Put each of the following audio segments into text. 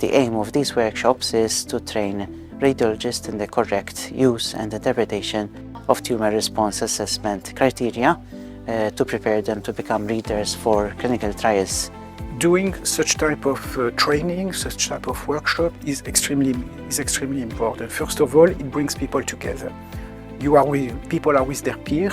The aim of these workshops is to train radiologists in the correct use and interpretation of tumor response assessment criteria to prepare them to become readers for clinical trials. Doing such type of training, such type of workshop is extremely important. First of all, it brings people together. People are with their peer,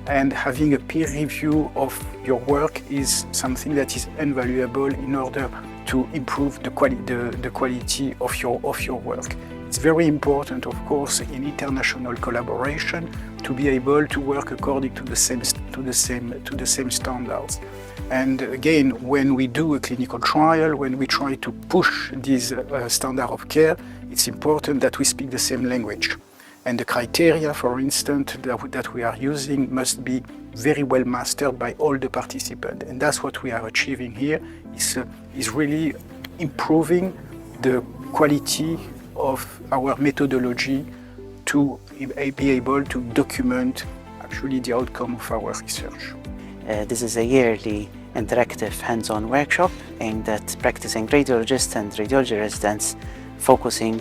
and having a peer review of your work is something that is invaluable in order to improve the quality of your work. It's very important, of course, in international collaboration to be able to work according to the same standards. And again, when we do a clinical trial, when we try to push this standard of care, it's important that we speak the same language. And the criteria, for instance, that we are using must be very well mastered by all the participants. And that's what we are achieving here, is really improving the quality of our methodology to be able to document actually the outcome of our research. This is a yearly interactive hands-on workshop aimed at practicing radiologists and radiology residents, focusing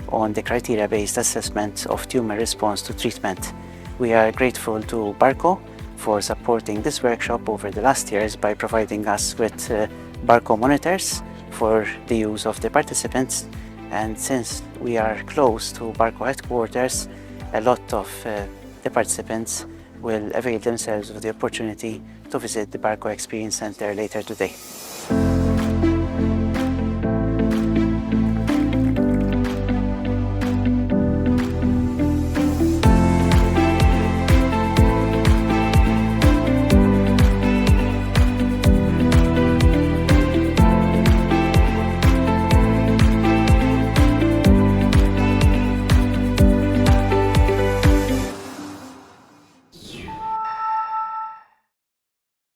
on the criteria-based assessment of tumor response to treatment. We are grateful to Barco for supporting this workshop over the last years by providing us with Barco monitors for the use of the participants. And since we are close to Barco headquarters, a lot of the participants will avail themselves of the opportunity to visit the Barco Experience Center later today.